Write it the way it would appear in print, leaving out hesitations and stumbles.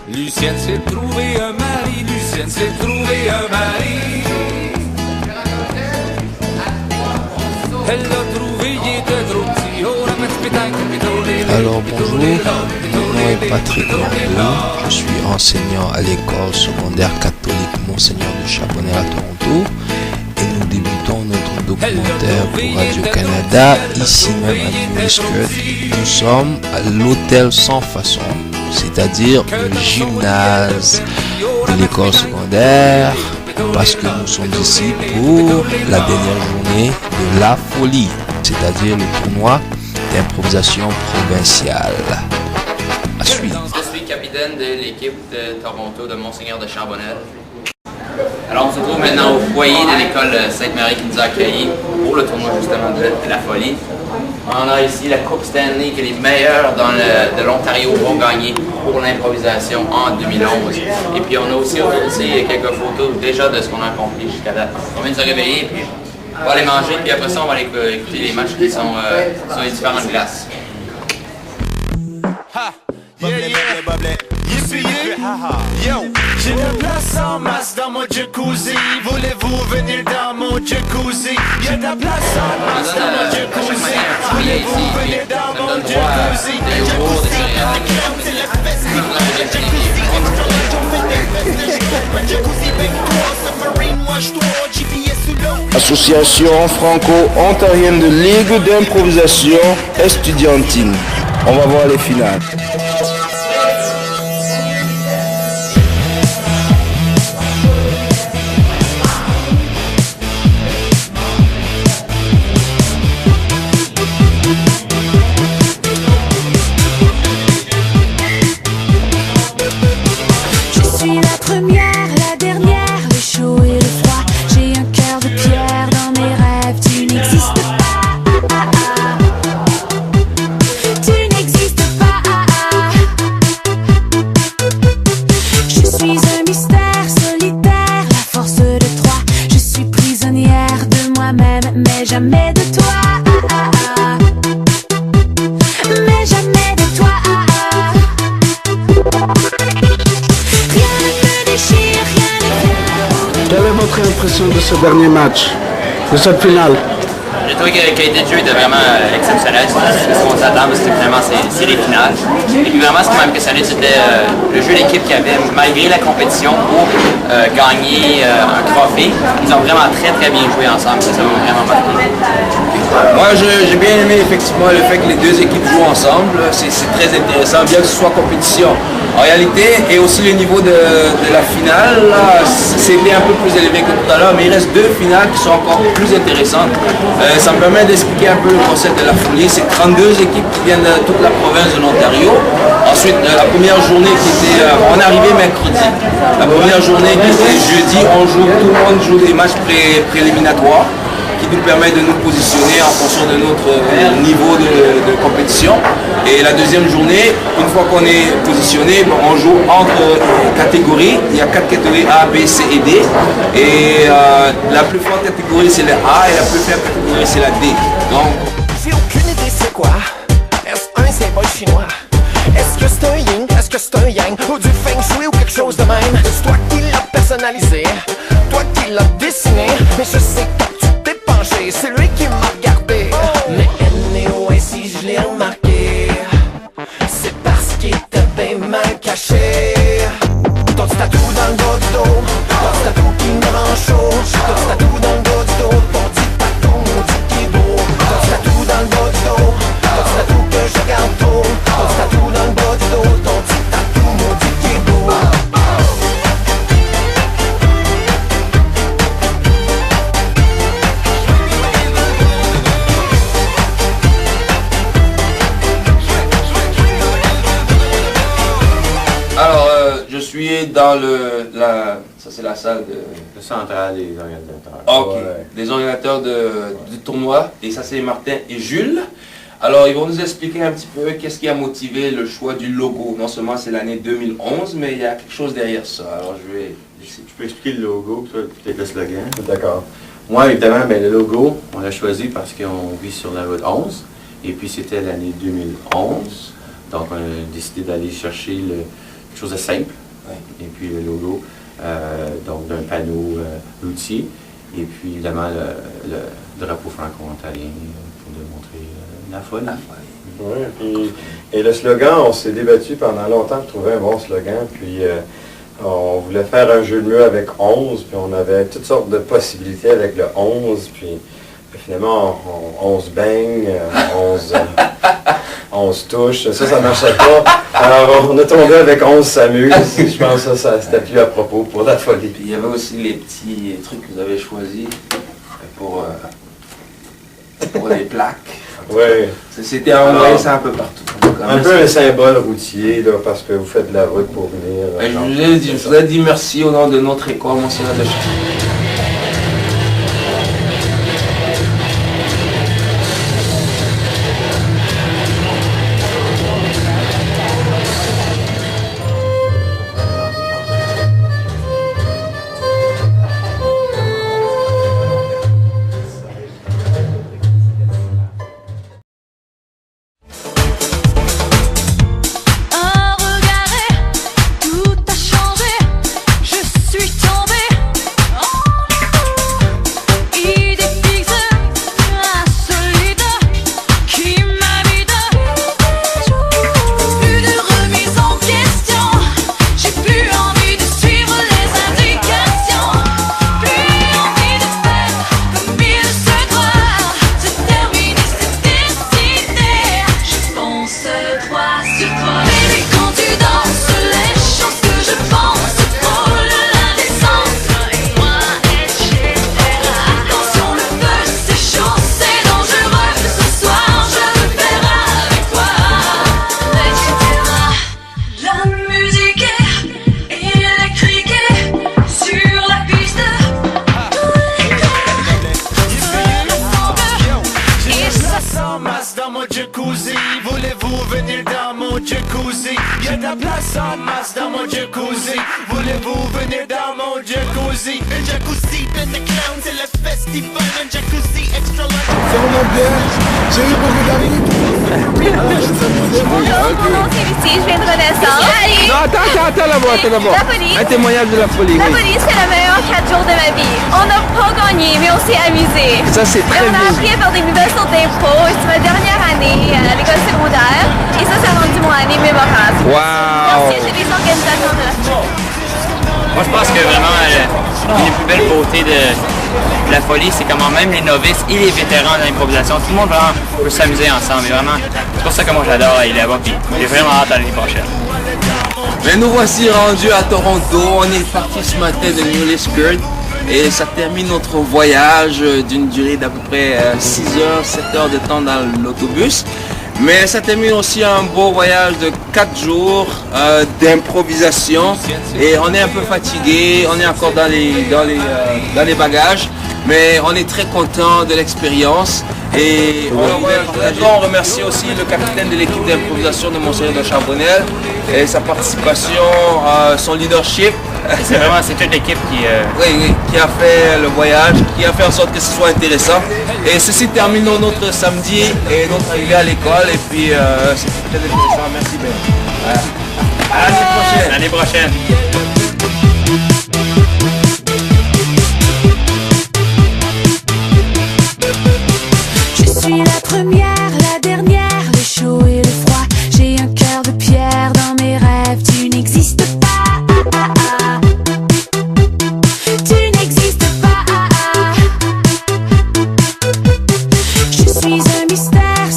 Lucienne s'est trouvé un mari, Lucienne s'est trouvé un mari. Elle l'a trouvé, il était trop petit. Oh, la petite pétanque, Alors bonjour, mon nom est Patrick Landau, je suis enseignant à l'école secondaire catholique Monseigneur de Charbonnet à Toronto et nous débutons notre documentaire pour Radio-Canada, ici même à New. Nous sommes à l'hôtel Sans Façon, c'est-à-dire le gymnase de l'école secondaire, parce que nous sommes ici pour la dernière journée de la folie, c'est-à-dire le tournoi d'improvisation provinciale. À suivre. Je suis capitaine de l'équipe de Toronto de Monseigneur de Charbonnet. Alors on se trouve maintenant au foyer de l'école Sainte-Marie qui nous a accueillis pour le tournoi justement de la folie. On a ici la Coupe Stanley que les meilleurs de l'Ontario vont gagner pour l'improvisation en 2011. Et puis on a aussi quelques photos déjà de ce qu'on a accompli jusqu'à date. On vient de se réveiller, puis on va aller manger, puis après ça on va aller écouter les matchs qui sont sur les différentes glaces. Yo, j'ai de place en masse dans mon jacuzzi. Voulez-vous venir dans mon jacuzzi? Y'a de la place en masse dans mon jacuzzi. Voulez-vous venir dans mon jacuzzi? Association franco-ontarienne de ligue d'improvisation estudiantine. On va voir les finales. Jamais de toi, mais jamais de toi. Rien ne te déchire, rien ne vient. Quelle est votre impression de ce dernier match, de cette finale? J'ai trouvé que la qualité de jeu était vraiment exceptionnelle. C'est ce qu'on s'attend, parce que finalement c'est les finales. Et puis vraiment ce qui m'a impressionné, c'était le jeu d'équipe qu'il y avait, malgré la compétition, pour gagner un trophée. Ils ont vraiment très bien joué ensemble, ça m'a vraiment marqué. Moi j'ai bien aimé effectivement le fait que les deux équipes jouent ensemble, c'est très intéressant, bien que ce soit compétition en réalité, et aussi le niveau de la finale, c'était un peu plus élevé que tout à l'heure, mais il reste deux finales qui sont encore plus intéressantes. Ça me permet d'expliquer un peu le concept de la folie. C'est 32 équipes qui viennent de toute la province de l'Ontario. Ensuite, la première journée qui était... on est arrivé mercredi. La première journée qui était jeudi, tout le monde joue des matchs préliminatoires qui nous permet de nous positionner en fonction de notre niveau de compétition. Et la deuxième journée, une fois qu'on est positionné, on joue entre catégories. Il y a 4 catégories A, B, C et D. Et la plus forte catégorie c'est le A et la plus faible catégorie c'est la D. Donc, j'ai aucune idée c'est quoi. Est-ce un symbole chinois? Est-ce que c'est un yin? Est-ce que c'est un yang? Ou du feng shui ou quelque chose de même? C'est toi qui l'as personnalisé, toi qui l'as dessiné. Mais je sais que tu t'es penché, c'est lui qui m'a regardé. Mais anyway, si je l'ai remarqué, c'est parce qu'il était bien mal caché. Ton petit tatou dans le bas du dos, ton petit tatou qui me rend chaud. Ton petit tatou dans le bas du dos, ton petit tatou maudit qui est beau. Ton petit tatou dans le bas du dos, ton petit tatou que je garde tôt. Ton petit tatou dans le bas du dos, ton petit tatou maudit qui est beau. alors, je suis dans ça c'est la salle de... Le central des organisateurs. Ok, des organisateurs du tournoi, et ça c'est Martin et Jules. Alors ils vont nous expliquer un petit peu qu'est-ce qui a motivé le choix du logo. Non seulement c'est l'année 2011, mais il y a quelque chose derrière ça. Alors je vais... Je peux expliquer le logo, peut-être le slogan. D'accord. Moi, évidemment, ben, le logo, on l'a choisi parce qu'on vit sur la route 11. Et puis, c'était l'année 2011. Donc, on a décidé d'aller chercher quelque chose de simple. Ouais. Et puis, le logo, donc d'un panneau routier. Et puis, évidemment, le drapeau franco-ontarien pour démontrer la folie. Oui, et le slogan, on s'est débattu pendant longtemps pour trouver un bon slogan. Puis, on voulait faire un jeu de mots avec 11, puis on avait toutes sortes de possibilités avec le 11. Puis, finalement, 11 bang, 11 touches. Ça marchait pas. Alors, on a tombé avec 11 s'amuse. Je pense que ça c'était plus à propos pour la folie. Puis il y avait aussi les petits trucs que vous avez choisis pour les plaques. Oui. C'était envoyé ça un peu partout. Donc, Un peu un symbole routier, là, parce que vous faites de la route pour venir. Je vous ai dit merci au nom de notre école, Monseigneur de Charbonnet. Un regard, tout a changé. Je suis tombée en idée fixe, insolite, qui m'habite. Plus de remise en question. J'ai plus envie de suivre les indications. Plus envie de faire comme il se doit. C'est terminé, c'est décidé. Je fonce droit sur toi. Baby, quand tu danses, les choses que je pense frôlent l'indécence. Et moi, etc. Attention, le feu, c'est chaud, c'est dangereux. Ce soir, je veux faire avec toi, etc. La musique est électrique sur la piste. Tous les corps se rassemblent et ça En masse dans mon jacuzzi, voulez-vous venir dans mon jacuzzi? Y'a de la place en masse dans mon jacuzzi, voulez-vous venir dans mon jacuzzi? Un jacuzzi de the clown, c'est le festival, un jacuzzi extra large. Bonjour, mon nom c'est Lucie, je viens de Renaissance. Non, attends d'abord. La folie. Un témoignage de la folie, La oui. folie, c'est le meilleur 4 jours de ma vie. On n'a pas gagné, mais on s'est amusé. Ça, c'est Et très on a bien. appris à faire des nouvelles sortes d'impro. Et c'est ma dernière année à l'école secondaire. Et ça a rendu mon année mémorable. Wow! Merci à tous les organisateurs de la folie. Moi, je pense que vraiment, une des plus belles beautés de la folie, c'est comment même les novices et les vétérans de l'improvisation, tout le monde vraiment peut s'amuser ensemble. Et vraiment, c'est pour ça que moi j'adore aller là-bas. Puis j'ai vraiment hâte à l'année prochaine. Mais nous voici rendus à Toronto. On est parti ce matin de New Liskeard et ça termine notre voyage d'une durée d'à peu près 6 heures, 7 heures de temps dans l'autobus. Mais ça termine aussi un beau voyage de 4 jours d'improvisation et on est un peu fatigué, on est encore dans les bagages, mais on est très content de l'expérience et on remercie aussi le capitaine de l'équipe d'improvisation de Monseigneur de Charbonnet et sa participation, son leadership. C'est toute l'équipe qui a fait le voyage, qui a fait en sorte que ce soit intéressant. Et ceci termine notre samedi et notre arrivée à l'école. Et puis c'était très intéressant. Merci bien. Voilà. À l'année prochaine. L'année prochaine. Je suis la première, la dernière, le chaud et le froid. J'ai un cœur de pierre dans mes rêves, tu n'existes pas. Tu n'existes pas. Je suis un mystère